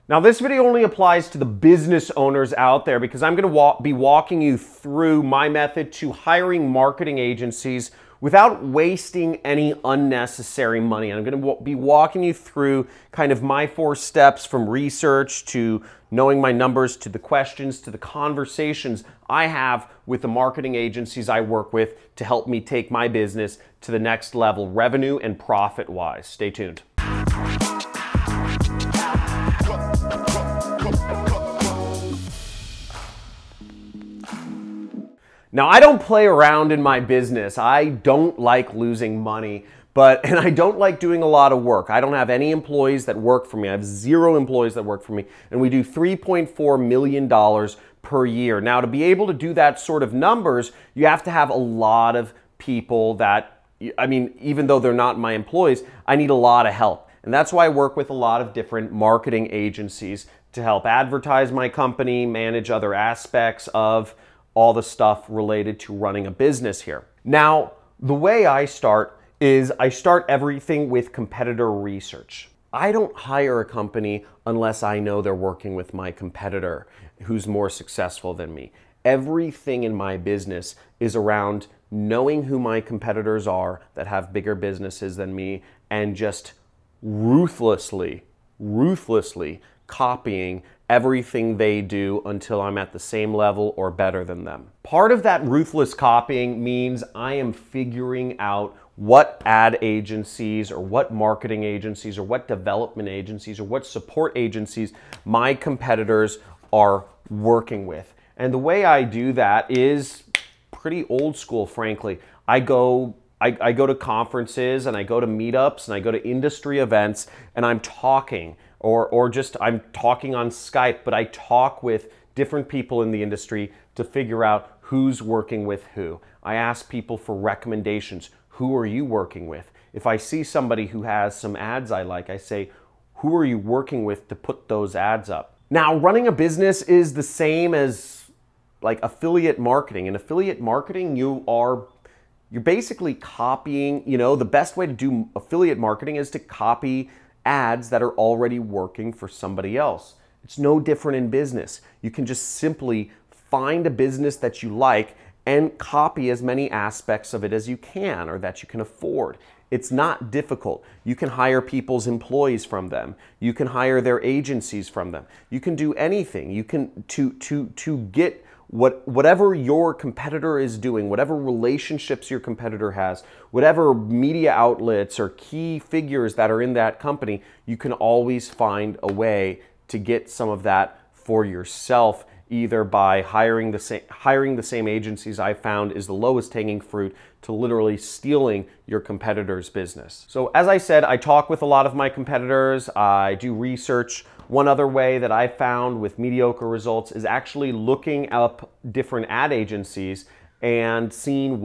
Now this video only applies to the business owners out there because I'm going to be walking you through my method to hiring marketing agencies without wasting any unnecessary money. I'm going to be walking you through kind of my 4 steps from research to knowing my numbers to the questions to the conversations I have with the marketing agencies I work with to help me take my business to the next level, revenue and profit-wise. Stay tuned. Now, I don't play around in my business. I don't like losing money, and I don't like doing a lot of work. I don't have any employees that work for me. I have 0 employees that work for me, and we do $3.4 million per year. Now, to be able to do that sort of numbers, you have to have a lot of people that, I mean, even though they're not my employees, I need a lot of help. And that's why I work with a lot of different marketing agencies to help advertise my company, manage other aspects of all the stuff related to running a business here. Now, the way I start is I start everything with competitor research. I don't hire a company unless I know they're working with my competitor who's more successful than me. Everything in my business is around knowing who my competitors are that have bigger businesses than me and just ruthlessly copying everything they do until I'm at the same level or better than them. Part of that ruthless copying means I am figuring out what ad agencies or what marketing agencies or what development agencies or what support agencies my competitors are working with. And the way I do that is pretty old school, frankly. I go to conferences and I go to meetups and I go to industry events and I'm talking or just I'm talking on Skype, but I talk with different people in the industry to figure out who's working with who. I ask people for recommendations. Who are you working with? If I see somebody who has some ads I like, I say, who are you working with to put those ads up? Now, running a business is the same as like affiliate marketing. In affiliate marketing, you're basically copying, the best way to do affiliate marketing is to copy ads that are already working for somebody else. It's no different in business. You can just simply find a business that you like and copy as many aspects of it as you can or that you can afford. It's not difficult. You can hire people's employees from them. You can hire their agencies from them. You can do anything. You can to get whatever your competitor is doing, whatever relationships your competitor has, whatever media outlets or key figures that are in that company, you can always find a way to get some of that for yourself, either by hiring the same agencies I found is the lowest hanging fruit to literally stealing your competitor's business. So as I said, I talk with a lot of my competitors. I do research. One other way that I found with mediocre results is actually looking up different ad agencies and seeing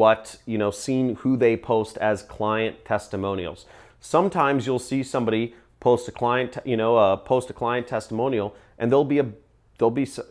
who they post as client testimonials. Sometimes you'll see somebody post a client testimonial and they'll be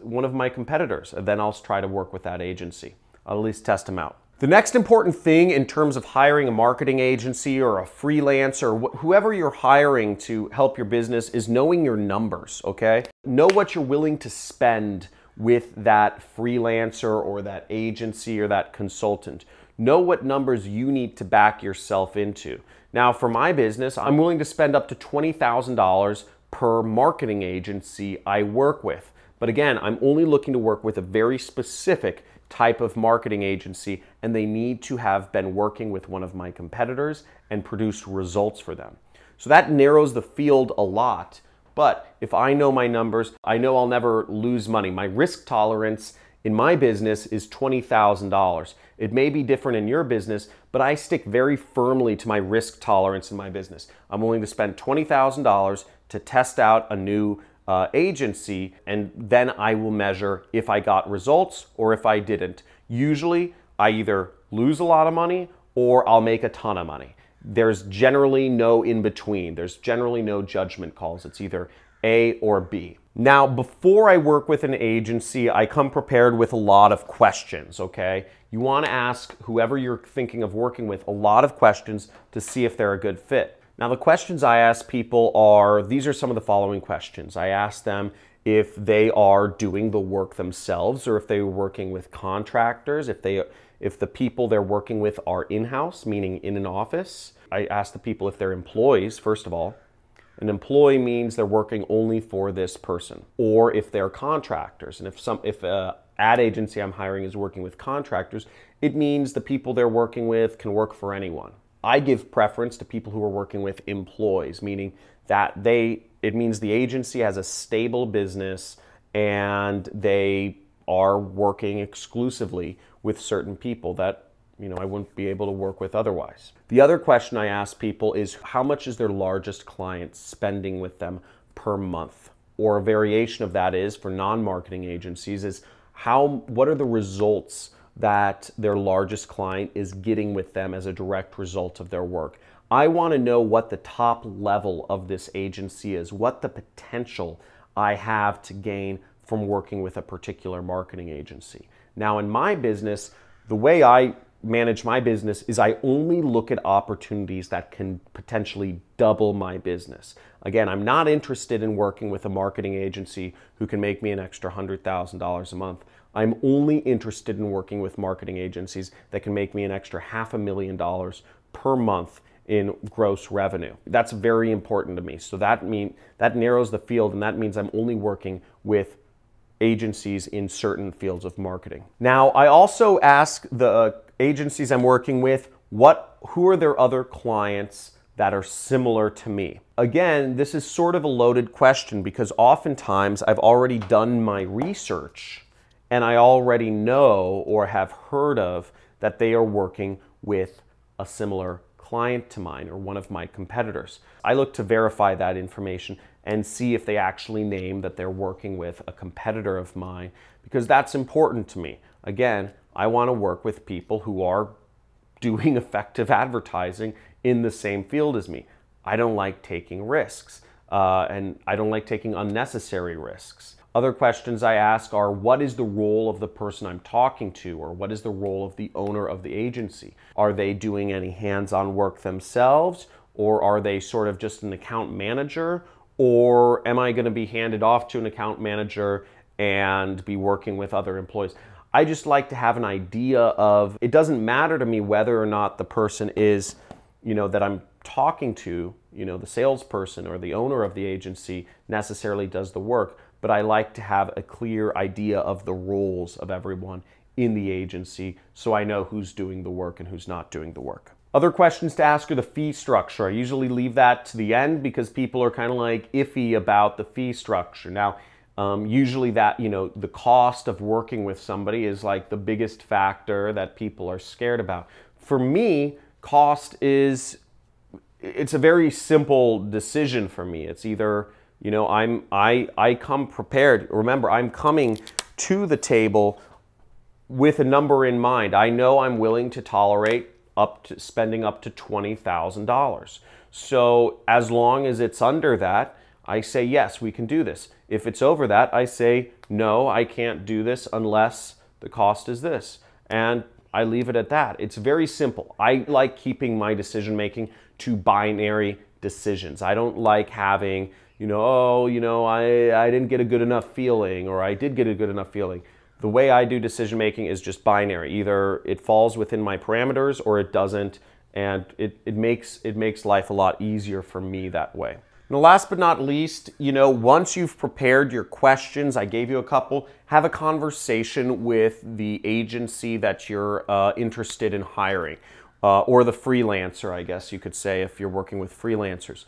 one of my competitors, and then I'll try to work with that agency. I'll at least test them out. The next important thing in terms of hiring a marketing agency or a freelancer, or whoever you're hiring to help your business, is knowing your numbers, okay? Know what you're willing to spend with that freelancer or that agency or that consultant. Know what numbers you need to back yourself into. Now, for my business, I'm willing to spend up to $20,000 per marketing agency I work with. But again, I'm only looking to work with a very specific type of marketing agency, and they need to have been working with one of my competitors and produced results for them. So that narrows the field a lot, but if I know my numbers, I know I'll never lose money. My risk tolerance in my business is $20,000. It may be different in your business, but I stick very firmly to my risk tolerance in my business. I'm willing to spend $20,000 to test out a new agency, and then I will measure if I got results or if I didn't. Usually, I either lose a lot of money or I'll make a ton of money. There's generally no in between. There's generally no judgment calls. It's either A or B. Now, before I work with an agency, I come prepared with a lot of questions, okay? You want to ask whoever you're thinking of working with a lot of questions to see if they're a good fit. Now, the questions I ask people are, these are some of the following questions. I ask them if they are doing the work themselves or if they're working with contractors, if the people they're working with are in-house, meaning in an office. I ask the people if they're employees, first of all. An employee means they're working only for this person, or if they're contractors. And if an ad agency I'm hiring is working with contractors, it means the people they're working with can work for anyone. I give preference to people who are working with employees, meaning that it means the agency has a stable business and they are working exclusively with certain people that I wouldn't be able to work with otherwise. The other question I ask people is, how much is their largest client spending with them per month? Or a variation of that is, for non-marketing agencies, is what are the results that their largest client is getting with them as a direct result of their work? I want to know what the top level of this agency is, what the potential I have to gain from working with a particular marketing agency. Now, in my business, the way I manage my business is I only look at opportunities that can potentially double my business. Again, I'm not interested in working with a marketing agency who can make me an extra $100,000 a month. I'm only interested in working with marketing agencies that can make me an extra $500,000 per month in gross revenue. That's very important to me. So that narrows the field, and that means I'm only working with agencies in certain fields of marketing. Now, I also ask the agencies I'm working with, who are their other clients that are similar to me? Again, this is sort of a loaded question because oftentimes I've already done my research and I already know or have heard of that they are working with a similar client to mine or one of my competitors. I look to verify that information and see if they actually name that they're working with a competitor of mine, because that's important to me. Again, I want to work with people who are doing effective advertising in the same field as me. I don't like taking risks, and I don't like taking unnecessary risks. Other questions I ask are, what is the role of the person I'm talking to, or what is the role of the owner of the agency? Are they doing any hands-on work themselves, or are they sort of just an account manager, or am I going to be handed off to an account manager and be working with other employees? I just like to have an idea of, it doesn't matter to me whether or not the person is, that I'm talking to, the salesperson or the owner of the agency necessarily does the work, but I like to have a clear idea of the roles of everyone in the agency so I know who's doing the work and who's not doing the work. Other questions to ask are the fee structure. I usually leave that to the end because people are kind of like iffy about the fee structure. Now, usually that, the cost of working with somebody is like the biggest factor that people are scared about. For me, cost it's a very simple decision for me. It's either, I come prepared. Remember, I'm coming to the table with a number in mind. I know I'm willing to tolerate spending up to $20,000. So as long as it's under that, I say, yes, we can do this. If it's over that, I say, no, I can't do this unless the cost is this. And I leave it at that. It's very simple. I like keeping my decision-making to binary decisions. I don't like having, I didn't get a good enough feeling, or I did get a good enough feeling. The way I do decision-making is just binary. Either it falls within my parameters or it doesn't, and it makes life a lot easier for me that way. And last but not least, once you've prepared your questions, I gave you a couple, have a conversation with the agency that you're interested in hiring, or the freelancer, I guess you could say, if you're working with freelancers.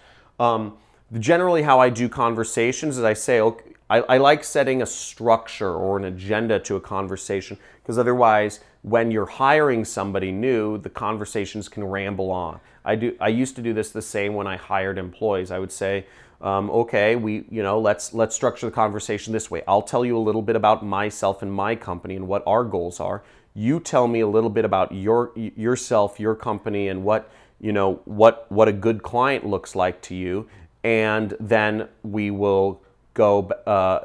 Generally, how I do conversations is I say, okay, I like setting a structure or an agenda to a conversation, because otherwise, when you're hiring somebody new, the conversations can ramble on. I used to do this the same when I hired employees. I would say, okay, let's structure the conversation this way. I'll tell you a little bit about myself and my company and what our goals are. You tell me a little bit about yourself, your company, and what a good client looks like to you, and then we will go.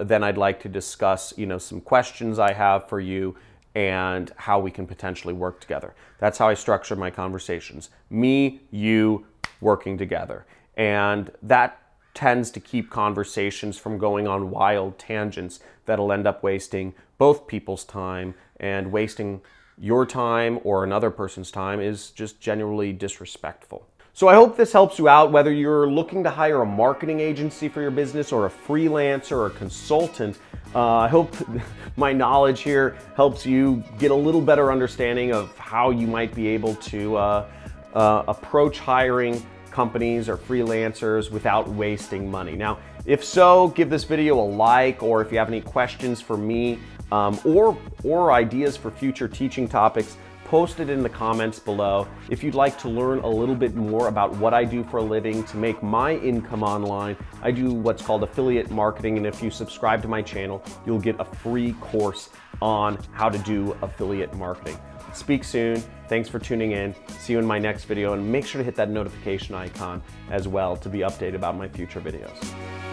Then I'd like to discuss, some questions I have for you and how we can potentially work together. That's how I structure my conversations. Me, you, working together. And that tends to keep conversations from going on wild tangents that'll end up wasting both people's time, and wasting your time or another person's time is just generally disrespectful. So I hope this helps you out, whether you're looking to hire a marketing agency for your business or a freelancer or a consultant. I hope my knowledge here helps you get a little better understanding of how you might be able to approach hiring companies or freelancers without wasting money. Now, if so, give this video a like, or if you have any questions for me or ideas for future teaching topics, post it in the comments below. If you'd like to learn a little bit more about what I do for a living to make my income online, I do what's called affiliate marketing, and if you subscribe to my channel, you'll get a free course on how to do affiliate marketing. Speak soon. Thanks for tuning in. See you in my next video, and make sure to hit that notification icon as well to be updated about my future videos.